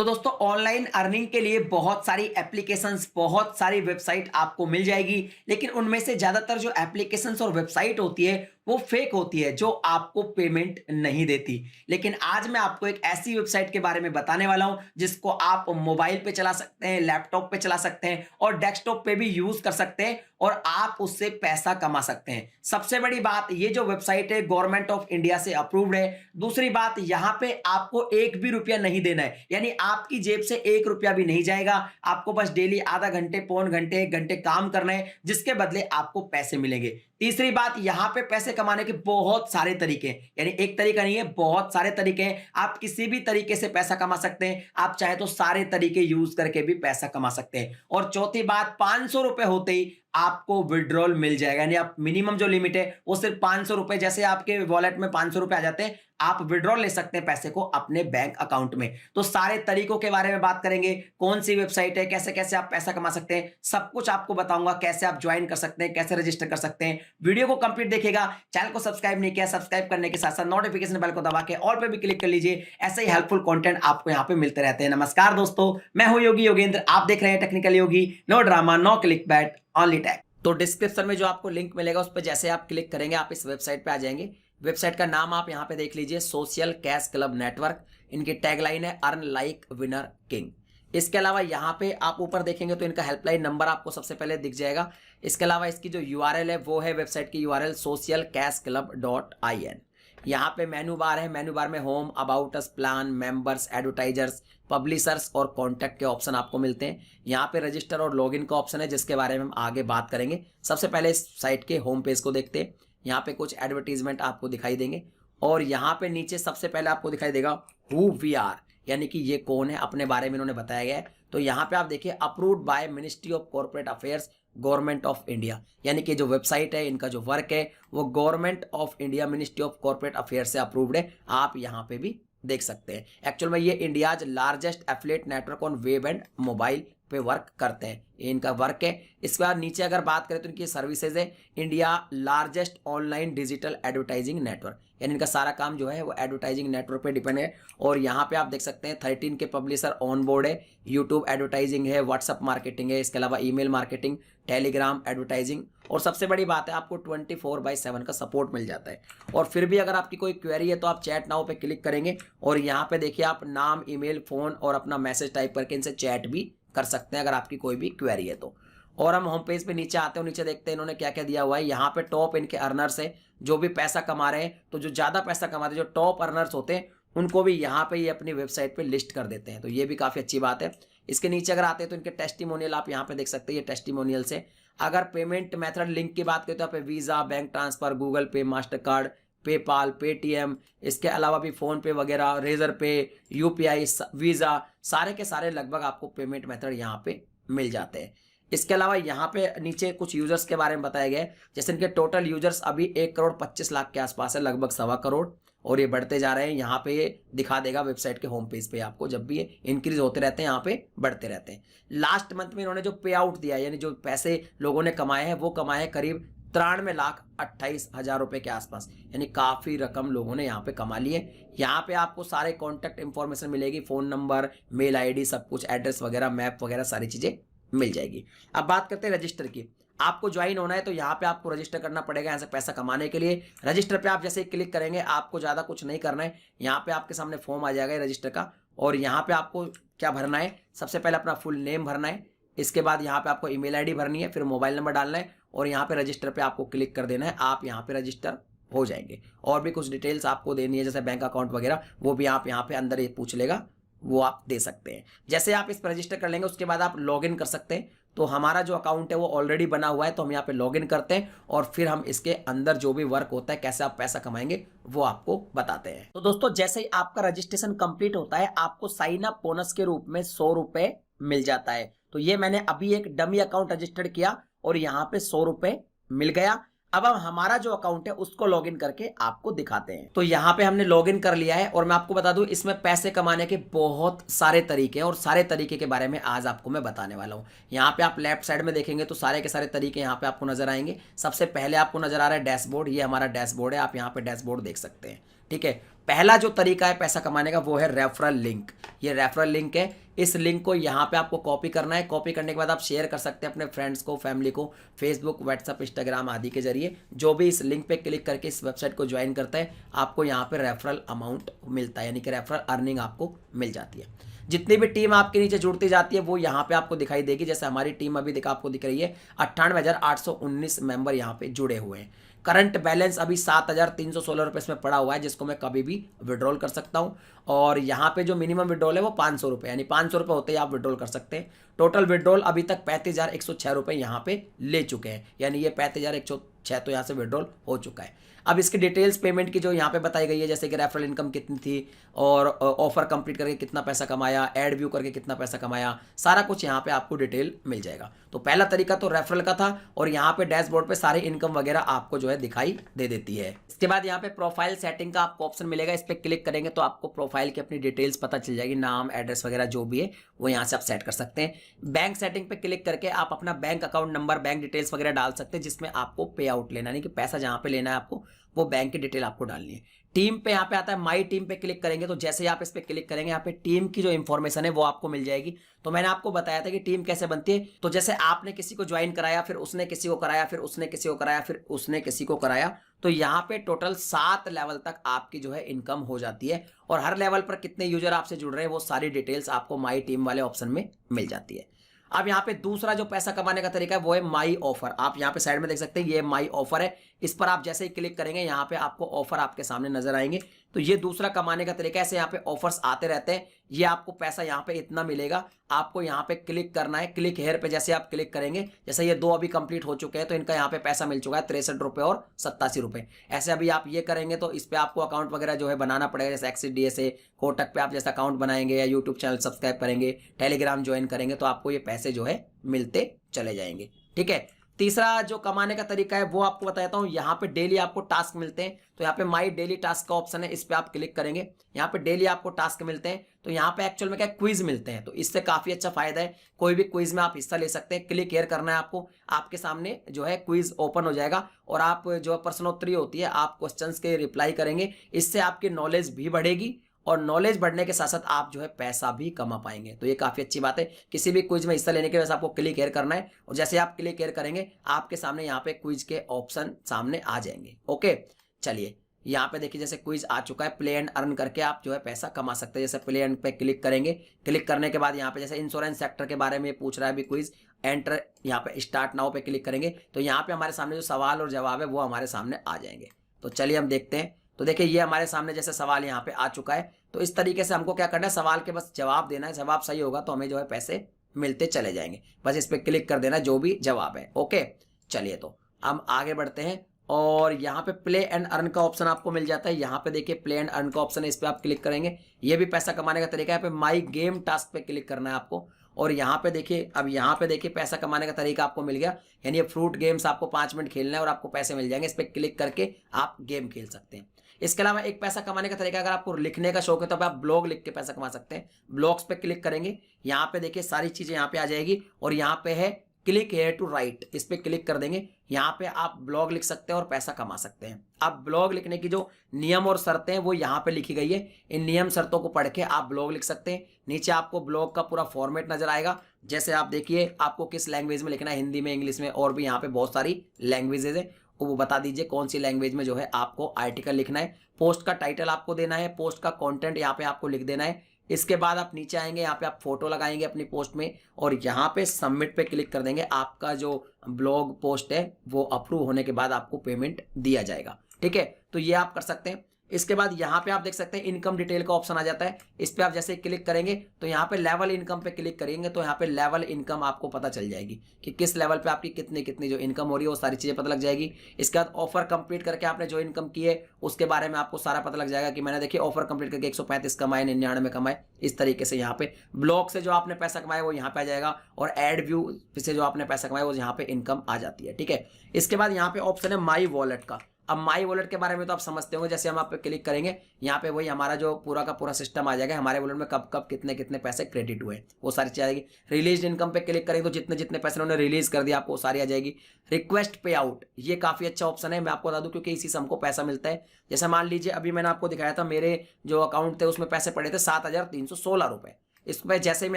तो दोस्तों online earning के लिए बहुत सारी एप्लीकेशंस, बहुत सारी वेबसाइट आपको मिल जाएगी, लेकिन उनमें से ज़्यादातर जो एप्लीकेशंस और वेबसाइट होती है वो फेक होती है, जो आपको पेमेंट नहीं देती। लेकिन आज मैं आपको एक ऐसी वेबसाइट के बारे में बताने वाला हूं जिसको आप मोबाइल पे चला सकते हैं, लैपटॉप पे चला सकते हैं और डेस्कटॉप पे भी यूज कर सकते हैं और आप उससे पैसा कमा सकते हैं। सबसे बड़ी बात, ये जो वेबसाइट है गवर्नमेंट ऑफ इंडिया से अप्रूव्ड है। दूसरी बात, यहाँ पे आपको एक भी रुपया नहीं देना है, यानी आपकी जेब से एक रुपया भी नहीं जाएगा। आपको बस डेली आधा घंटे, पौन घंटे, 1 घंटे काम करना है, जिसके बदले आपको पैसे मिलेंगे। तीसरी बात, यहां पे पैसे कमाने के बहुत सारे तरीके हैं, यानी एक तरीका नहीं है, बहुत सारे तरीके हैं। आप किसी भी तरीके से पैसा कमा सकते हैं। आप चाहे तो सारे तरीके यूज करके भी पैसा कमा सकते हैं। और चौथी बात, 500 रुपए होते ही आपको विड्रॉल मिल जाएगा, यानी आप मिनिमम जो लिमिट है वो सिर्फ 500 रुपए, जैसे आपके वॉलेट में 500 रुपए आ जाते हैं, आप विड्रॉल ले सकते हैं पैसे को अपने बैंक अकाउंट में। तो सारे तरीकों के बारे में बात करेंगे, कौन सी वेबसाइट है, कैसे कैसे आप पैसा कमा सकते हैं, सब कुछ आपको बताऊंगा। कैसे आप ज्वाइन कर सकते हैं, कैसे रजिस्टर कर सकते हैं। वीडियो को कंप्लीट देखिएगा। चैनल को सब्सक्राइब नहीं किया, सब्सक्राइब करने के साथ साथ नोटिफिकेशन बेल को दबा के ऑल पे भी क्लिक कर लीजिए। ऐसे ही हेल्पफुल कंटेंट आपको यहाँ पे मिलते रहते हैं। नमस्कार दोस्तों, मैं हूं योगी योगेंद्र, आप देख रहे हैं technical Yogi. No drama, no click bait, only tag. तो डिस्क्रिप्शन में जो आपको लिंक मिलेगा उस पर जैसे आप क्लिक करेंगे आप इस वेबसाइट पे आ जाएंगे। वेबसाइट का नाम आप यहाँ पे देख लीजिए, सोशल कैश क्लब नेटवर्क। इनकी टैगलाइन है अर्न लाइक विनर किंग। इसके अलावा यहाँ पे आप ऊपर देखेंगे तो इनका हेल्पलाइन नंबर आपको सबसे पहले दिख जाएगा। इसके अलावा इसकी जो यूआरएल है वो है वेबसाइट की यूआरएल socialcashclub.in। यहाँ पे मेनू बार है, मेनू बार में home, about us, plan, members, advertisers, publishers और कॉन्टैक्ट के ऑप्शन आपको मिलते हैं। यहाँ पे रजिस्टर और लॉगिन का ऑप्शन है, जिसके बारे में हम आगे बात करेंगे। सबसे पहले इस साइट के होम पेज को देखते हैं। यहाँ पे कुछ एडवर्टीजमेंट आपको दिखाई देंगे और यहाँ पे नीचे सबसे पहले आपको दिखाई देगा हु वी आर, यानी कि ये कौन है, अपने बारे में इन्होंने बताया गया है। तो यहाँ पे आप देखिए, approved by ministry of corporate affairs, government of India, यानी कि जो वेबसाइट है, इनका जो वर्क है वो government of India ministry of corporate affairs से अप्रूव्ड है। आप यहाँ पे भी देख सकते हैं। एक्चुअल में ये India's largest affiliate network on web and mobile पे वर्क करते हैं, ये इनका वर्क है। इसके बाद नीचे अगर बात करें तो इनकी सर्विसेज है, India largest online digital advertising network, यानी इनका सारा काम जो है वो एडवर्टाइजिंग नेटवर्क पे डिपेंड है। और यहाँ पे आप देख सकते हैं 13 के पब्लिशर ऑन बोर्ड है। यूट्यूब एडवर्टाइजिंग है, व्हाट्सअप मार्केटिंग है, इसके अलावा ईमेल मार्केटिंग, टेलीग्राम एडवर्टाइजिंग, और सबसे बड़ी बात है आपको 24/7 का सपोर्ट मिल जाता है। और फिर भी अगर आपकी कोई क्वेरी है तो आप चैट नाउ पे क्लिक करेंगे और यहाँ पे देखिए आप नाम, ईमेल, फोन और अपना मैसेज टाइप करके इनसे चैट भी कर सकते हैं अगर आपकी कोई भी क्वेरी है तो। और हम होम पेज पे नीचे आते हैं, नीचे देखते हैं इन्होंने क्या क्या दिया हुआ है। यहाँ पे टॉप इनके अर्नर्स है, जो भी पैसा कमा रहे हैं, तो जो ज़्यादा पैसा कमाते हैं, जो टॉप अर्नर्स होते हैं, उनको भी यहाँ पे ये अपनी वेबसाइट पे लिस्ट कर देते हैं, तो ये भी काफ़ी अच्छी बात है। इसके नीचे अगर आते हैं तो इनके टेस्टिमोनियल आप यहाँ पे देख सकते हैं। ये टेस्टिमोनियल से अगर पेमेंट मेथड लिंक की बात करें तो यहाँ पे वीज़ा, बैंक ट्रांसफ़र, गूगल पे, मास्टर कार्ड, पेपाल, पेटीएम, इसके अलावा भी फ़ोन पे वगैरह, रेजर पे, यूपीआई, वीज़ा, सारे के सारे लगभग आपको पेमेंट मेथड यहाँ पे मिल जाते हैं। इसके अलावा यहाँ पे नीचे कुछ यूजर्स के बारे में बताया गया है, जैसे इनके टोटल यूजर्स अभी 1,25,00,000 के आसपास है, लगभग 1.25 करोड़, और ये बढ़ते जा रहे हैं। यहाँ पे ये दिखा देगा वेबसाइट के होम पेज पे आपको, जब भी ये इंक्रीज होते रहते हैं यहाँ पे बढ़ते रहते हैं। लास्ट मंथ में इन्होंने जो पे आउट दिया है, यानी जो पैसे लोगों ने कमाए हैं, वो कमाए हैं करीब 93,28,000 रुपए के आसपास, यानी काफ़ी रकम लोगों ने यहाँ पे कमा ली है। यहाँ पे आपको सारे कॉन्टैक्ट इन्फॉर्मेशन मिलेगी, फ़ोन नंबर, मेल आईडी, सब कुछ, एड्रेस वगैरह, मैप वगैरह, सारी चीज़ें मिल जाएगी। अब बात करते हैं रजिस्टर की। आपको ज्वाइन होना है तो यहाँ पे आपको रजिस्टर करना पड़ेगा, यहाँ से पैसा कमाने के लिए। रजिस्टर पे आप जैसे क्लिक करेंगे, आपको ज़्यादा कुछ नहीं करना है। यहाँ पे आपके सामने फॉर्म आ जाएगा रजिस्टर का, और यहाँ पे आपको क्या भरना है, सबसे पहले अपना फुल नेम भरना है। इसके बाद यहाँ पे आपको ईमेल आईडी भरनी है, फिर मोबाइल नंबर डालना है, और यहाँ पे रजिस्टर पे आपको क्लिक कर देना है। आप यहाँ पे रजिस्टर हो जाएंगे। और भी कुछ डिटेल्स आपको देनी है, जैसे बैंक अकाउंट वगैरह, वो भी आप यहाँ पे अंदर ये पूछ लेगा, वो आप दे सकते हैं। जैसे आप इस पर रजिस्टर कर लेंगे उसके बाद आप लॉगिन कर सकते हैं। तो हमारा जो अकाउंट है वो ऑलरेडी बना हुआ है, तो हम यहाँ पे लॉगिन करते हैं और फिर हम इसके अंदर जो भी वर्क होता है, कैसे आप पैसा कमाएंगे, वो आपको बताते हैं। तो दोस्तों, जैसे ही आपका रजिस्ट्रेशन कंप्लीट होता है, आपको साइन अप बोनस के रूप में 100 रुपए मिल जाता है। तो ये मैंने अभी एक डमी अकाउंट रजिस्टर्ड किया और यहाँ पे 100 रुपए मिल गया। अब हम हमारा जो अकाउंट है उसको लॉगिन करके आपको दिखाते हैं। तो यहाँ पे हमने लॉगिन कर लिया है और मैं आपको बता दूं, इसमें पैसे कमाने के बहुत सारे तरीके हैं और सारे तरीके के बारे में आज आपको मैं बताने वाला हूँ। यहाँ पे आप लेफ्ट साइड में देखेंगे तो सारे के सारे तरीके यहाँ पे आपको नजर आएंगे। सबसे पहले आपको नजर आ रहा है डैशबोर्ड, ये हमारा डैशबोर्ड है, आप यहाँ पे डैशबोर्ड देख सकते हैं। ठीक है, पहला जो तरीका है पैसा कमाने का वो है रेफरल लिंक। ये रेफरल लिंक है, इस लिंक को यहाँ पे आपको कॉपी करना है। कॉपी करने के बाद आप शेयर कर सकते हैं अपने फ्रेंड्स को, फैमिली को, फेसबुक, व्हाट्सअप, इंस्टाग्राम आदि के जरिए। जो भी इस लिंक पे क्लिक करके इस वेबसाइट को ज्वाइन करता है आपको यहाँ पे रेफरल अमाउंट मिलता है, यानी कि रेफरल अर्निंग आपको मिल जाती है। जितनी भी टीम आपके नीचे जुड़ती जाती है वो यहाँ पे आपको दिखाई देगी। जैसे हमारी टीम अभी आपको दिख रही है 98,819 मेंबर यहाँ पे जुड़े हुए हैं। करंट बैलेंस अभी 7,316 रुपये इसमें पड़ा हुआ है, जिसको मैं कभी भी विड्रॉल कर सकता हूँ। और यहाँ पे जो मिनिमम विड्रॉल है वो 500 रुपये, यानी 500 रुपये होते ही आप विड्रॉल कर सकते हैं। टोटल विड्रॉल अभी तक 35,106 रुपये यहाँ पे ले चुके हैं, यानी ये 35,106 तो यहाँ से विड्रॉल हो चुका है। अब इसकी डिटेल्स पेमेंट की जो यहाँ पे बताई गई है, जैसे कि रेफरल इनकम कितनी थी और ऑफर कंप्लीट करके कितना पैसा कमाया, ऐड व्यू करके कितना पैसा कमाया, सारा कुछ यहाँ पे आपको डिटेल मिल जाएगा। तो पहला तरीका तो रेफरल का था और यहाँ पे डैशबोर्ड पे सारी इनकम वगैरह आपको जो है दिखाई दे देती है। इसके बाद यहाँ पे प्रोफाइल सेटिंग का आपको ऑप्शन मिलेगा, इस पर क्लिक करेंगे तो आपको प्रोफाइल की अपनी डिटेल्स पता चल जाएगी, नाम, एड्रेस वगैरह जो भी है वो यहाँ से आप सेट कर सकते हैं। बैंक सेटिंग पे क्लिक करके आप अपना bank account number, bank details वगैरह डाल सकते हैं, जिसमें आपको पे आउट लेना, यानी कि पैसा जहाँ पे लेना है आपको वो बैंक की डिटेल आपको डालनी है। टीम पे यहाँ पे आता है, माई टीम पे क्लिक करेंगे तो जैसे ही आप इस पे क्लिक करेंगे यहाँ पे टीम की जो इंफॉर्मेशन है वो आपको मिल जाएगी। तो मैंने आपको बताया था कि टीम कैसे बनती है। तो जैसे आपने किसी को ज्वाइन कराया, फिर उसने किसी को कराया, फिर उसने किसी को कराया, फिर उसने किसी को कराया, तो यहाँ पे टोटल 7 लेवल तक आपकी जो है इनकम हो जाती है। और हर लेवल पर कितने यूजर आपसे जुड़ रहे हैं वो सारी डिटेल्स आपको माई टीम वाले ऑप्शन में मिल जाती है। अब यहाँ पे दूसरा जो पैसा कमाने का तरीका है वो है माई ऑफर। आप यहाँ पे साइड में देख सकते हैं, ये माई ऑफर है। इस पर आप जैसे ही क्लिक करेंगे यहाँ पे आपको ऑफर आपके सामने नजर आएंगे। तो ये दूसरा कमाने का तरीका है। ऐसे यहाँ पे ऑफर्स आते रहते हैं। ये आपको पैसा यहाँ पे इतना मिलेगा, आपको यहाँ पे क्लिक करना है। क्लिक हेयर पे जैसे आप क्लिक करेंगे, जैसे ये 2 अभी कंप्लीट हो चुके हैं तो इनका यहाँ पे पैसा मिल चुका है 63 रुपये और 87 रुपये। ऐसे अभी आप ये करेंगे तो इस पर आपको अकाउंट वगैरह जो है बनाना पड़ेगा, जैसे एक्सिस DSA, कोटक पे आप जैसा अकाउंट बनाएंगे या यूट्यूब चैनल सब्सक्राइब करेंगे, टेलीग्राम ज्वाइन करेंगे तो आपको ये पैसे जो है मिलते चले जाएंगे। ठीक है। तीसरा जो कमाने का तरीका है वो आपको बताता हूं। यहाँ पे डेली आपको टास्क मिलते हैं, तो यहाँ पे माई डेली टास्क का ऑप्शन है, इस पे आप क्लिक करेंगे। यहाँ पे डेली आपको टास्क मिलते हैं, तो यहाँ पे एक्चुअल में क्या क्विज मिलते हैं, तो इससे काफी अच्छा फायदा है। कोई भी क्विज में आप हिस्सा ले सकते हैं। क्लिक हियर करना है आपको, आपके सामने जो है क्विज ओपन हो जाएगा और आप जो प्रश्नोत्तरी होती है आप क्वेश्चंस के रिप्लाई करेंगे। इससे आपकी नॉलेज भी बढ़ेगी और नॉलेज बढ़ने के साथ साथ आप जो है पैसा भी कमा पाएंगे। तो ये काफी अच्छी बात है। किसी भी क्विज में हिस्सा लेने के वजह से आपको क्लिक हेयर करना है और जैसे आप क्लिक हेयर करेंगे आपके सामने यहाँ पे क्विज के ऑप्शन सामने आ जाएंगे। ओके, चलिए यहाँ पे देखिए जैसे क्विज आ चुका है, प्ले एंड अर्न करके आप जो है पैसा कमा सकते हैं। जैसे प्ले एंड पे क्लिक करेंगे, क्लिक करने के बाद यहाँ पे जैसे इंश्योरेंस सेक्टर के बारे में पूछ रहा है अभी क्विज, एंटर यहाँ पे स्टार्ट नाउ पे क्लिक करेंगे तो यहाँ पे हमारे सामने जो सवाल और जवाब है वो हमारे सामने आ जाएंगे। तो चलिए हम देखते हैं। तो देखिए ये हमारे सामने जैसे सवाल यहाँ पे आ चुका है। तो इस तरीके से हमको क्या करना है, सवाल के बस जवाब देना है। जवाब सही होगा तो हमें जो है पैसे मिलते चले जाएंगे। बस इस पर क्लिक कर देना जो भी जवाब है। ओके, चलिए तो हम आगे बढ़ते हैं और यहाँ पे प्ले एंड अर्न का ऑप्शन आपको मिल जाता है। यहाँ पे देखिए प्ले एंड अर्न का ऑप्शन है, इस पर आप क्लिक करेंगे। ये भी पैसा कमाने का तरीका है। यहाँ पे माई गेम टास्क पे क्लिक करना है आपको और यहाँ पे देखिए, अब यहाँ पे देखिए पैसा कमाने का तरीका आपको मिल गया। यानी ये फ्रूट गेम्स आपको 5 मिनट खेलना है और आपको पैसे मिल जाएंगे। इस पर क्लिक करके आप गेम खेल सकते हैं। इसके अलावा एक पैसा कमाने का तरीका, अगर आपको लिखने का शौक है तो आप ब्लॉग लिख के पैसा कमा सकते हैं। ब्लॉग्स पे क्लिक करेंगे, यहाँ पे देखिए सारी चीजें यहाँ पे आ जाएगी और यहाँ पे है क्लिक हेयर टू राइट, इस पे क्लिक कर देंगे। यहाँ पे आप ब्लॉग लिख सकते हैं और पैसा कमा सकते हैं। अब ब्लॉग लिखने की जो नियम और शर्तें हैं वो यहाँ पे लिखी गई है। इन नियम शर्तों को पढ़ के आप ब्लॉग लिख सकते हैं। नीचे आपको ब्लॉग का पूरा फॉर्मेट नजर आएगा। जैसे आप देखिए आपको किस लैंग्वेज में लिखना है, हिंदी में, इंग्लिश में, और भी यहाँ पे बहुत सारी लैंग्वेजेज है। वो बता दीजिए कौन सी लैंग्वेज में जो है आपको आर्टिकल लिखना है। पोस्ट का टाइटल आपको देना है, पोस्ट का कंटेंट यहाँ पे आपको लिख देना है। इसके बाद आप नीचे आएंगे, यहाँ पे आप फोटो लगाएंगे अपनी पोस्ट में और यहाँ पे सबमिट पे क्लिक कर देंगे। आपका जो ब्लॉग पोस्ट है वो अप्रूव होने के बाद आपको पेमेंट दिया जाएगा। ठीक है, तो ये आप कर सकते हैं। इसके बाद यहाँ पे आप देख सकते हैं इनकम डिटेल का ऑप्शन आ जाता है। इस पे आप जैसे क्लिक करेंगे तो यहाँ पे लेवल इनकम पे क्लिक करेंगे तो यहाँ पे लेवल इनकम आपको पता चल जाएगी कि किस लेवल पे आपकी कितनी कितनी जो इनकम हो रही है वो सारी चीजें पता लग जाएगी। इसके बाद ऑफर कंप्लीट करके आपने जो इनकम की है उसके बारे में आपको सारा पता लग जाएगा कि मैंने देखिए ऑफर कंप्लीट करके 135 कमाए, 99 कमाए। इस तरीके से यहाँ पे ब्लॉग से जो आपने पैसा कमाया वो यहाँ पे आ जाएगा और एड व्यू से जो आपने पैसा कमाया वो यहाँ पे इनकम आ जाती है। ठीक है, इसके बाद यहाँ पे ऑप्शन है माई वॉलेट का। अब माई वॉलेट के बारे में तो आप समझते होंगे, जैसे हम आप पे क्लिक करेंगे यहाँ पे वही हमारा जो पूरा का पूरा सिस्टम आ जाएगा, हमारे वॉलेट में कब कब कितने कितने पैसे क्रेडिट हुए वो सारी चीज़ आएगी। रिलीज इनकम पे क्लिक करेंगे तो जितने जितने पैसे उन्होंने रिलीज कर दिया आपको वो सारी आ जाएगी। रिक्वेस्ट पे आउट, ये काफ़ी अच्छा ऑप्शन है, मैं आपको बता दूं क्योंकि इसी से हमको पैसा मिलता है। जैसे मान लीजिए अभी मैंने आपको दिखाया था मेरे जो अकाउंट थे उसमें पैसे पड़े थे 7,316 रुपये। इसमें जैसे ही मैं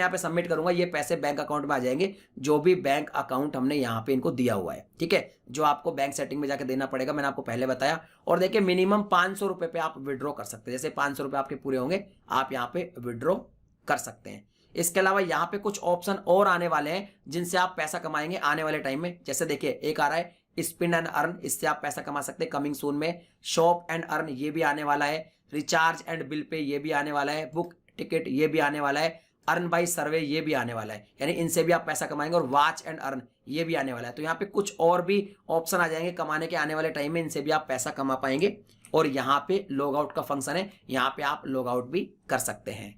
यहाँ पे सबमिट करूंगा ये पैसे बैंक अकाउंट में आ जाएंगे, जो भी बैंक अकाउंट हमने यहाँ पे इनको दिया हुआ है, ठीक है, जो आपको बैंक सेटिंग में जाकर देना पड़ेगा, मैंने आपको पहले बताया। और देखिए मिनिमम 500 रुपये पे आप विड्रॉ कर सकते हैं, जैसे 500 रुपये आपके पूरे होंगे आप यहाँ पे विड्रॉ कर सकते हैं। इसके अलावा यहाँ पे कुछ ऑप्शन और आने वाले हैं जिनसे आप पैसा कमाएंगे आने वाले टाइम में। जैसे देखिए एक आ रहा है स्पिन एंड अर्न, इससे आप पैसा कमा सकते हैं कमिंग सून में। शॉप एंड अर्न ये भी आने वाला है। रिचार्ज एंड बिल पे ये भी आने वाला है। बुक टिकट ये भी आने वाला है। अर्न बाई सर्वे ये भी आने वाला है, यानी इनसे भी आप पैसा कमाएंगे। और वॉच एंड अर्न ये भी आने वाला है। तो यहाँ पे कुछ और भी ऑप्शन आ जाएंगे कमाने के आने वाले टाइम में, इनसे भी आप पैसा कमा पाएंगे। और यहाँ पे लॉग आउट का फंक्शन है, यहाँ पे आप लॉग आउट भी कर सकते हैं।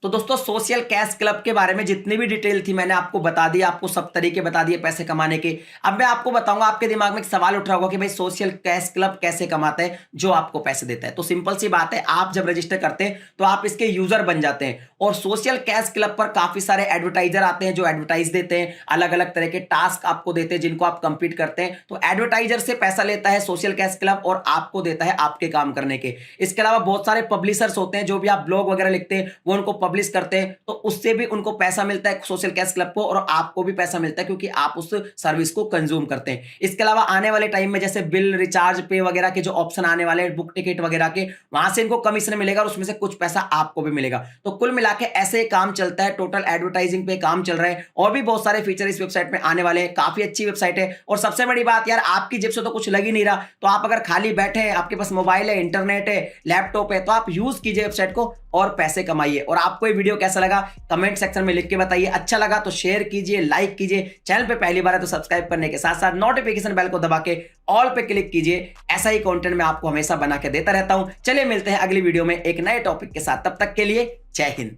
तो दोस्तों सोशल कैश क्लब के बारे में जितनी भी डिटेल थी मैंने आपको बता दिया, आपको सब तरीके बता दिए पैसे कमाने के। अब मैं आपको बताऊंगा, आपके दिमाग में एक सवाल उठ रहा होगा कि भाई सोशल कैश क्लब कैसे कमाते हैं जो आपको पैसे देता है। तो सिंपल सी बात है, आप जब रजिस्टर करते हैं तो आप इसके यूजर बन जाते हैं और सोशल कैश क्लब पर काफी सारे एडवर्टाइजर आते हैं जो एडवर्टाइज देते हैं, अलग अलग तरह के टास्क आपको देते हैं जिनको आप कंप्लीट करते हैं। तो एडवर्टाइजर से पैसा लेता है सोशल कैश क्लब और आपको देता है आपके काम करने के। इसके अलावा बहुत सारे पब्लिशर्स होते हैं, जो भी आप ब्लॉग वगैरह लिखते हैं वो उनको पब्लिश करते हैं, तो उससे भी उनको पैसा मिलता है सोशल कैश क्लब को, और आपको भी पैसा मिलता है क्योंकि आप उस सर्विस को कंज्यूम करते हैं। इसके अलावा आने वाले टाइम में जैसे बिल, रिचार्ज पे वगैरह के जो ऑप्शन आने वाले हैं, बुक टिकट वगैरह के, वहां से इनको कमीशन मिलेगा और उसमें से कुछ पैसा आपको भी मिलेगा। तो कुल मिला के ऐसे काम चलता है, टोटल एडवर्टाइजिंग पे काम चल रहा है। और भी बहुत सारे फीचर इस वेबसाइट में आने वाले हैं, काफी अच्छी वेबसाइट है। और सबसे बड़ी बात यार, आपकी जेब से तो कुछ लग ही नहीं रहा, तो आप अगर खाली बैठे हैं, आपके पास मोबाइल है, इंटरनेट है, लैपटॉप है, तो आप यूज कीजिए वेबसाइट को और पैसे कमाइए। और आपको ये वीडियो कैसा लगा कमेंट सेक्शन में लिख के बताइए। अच्छा लगा तो शेयर कीजिए, लाइक कीजिए, चैनल पे पहली बार है तो सब्सक्राइब करने के साथ साथ नोटिफिकेशन बेल को दबा के ऑल पे क्लिक कीजिए। ऐसा ही कंटेंट मैं आपको हमेशा बना के देता रहता हूं। चलिए मिलते हैं अगली वीडियो में एक नए टॉपिक के साथ, तब तक के लिए जय हिंद।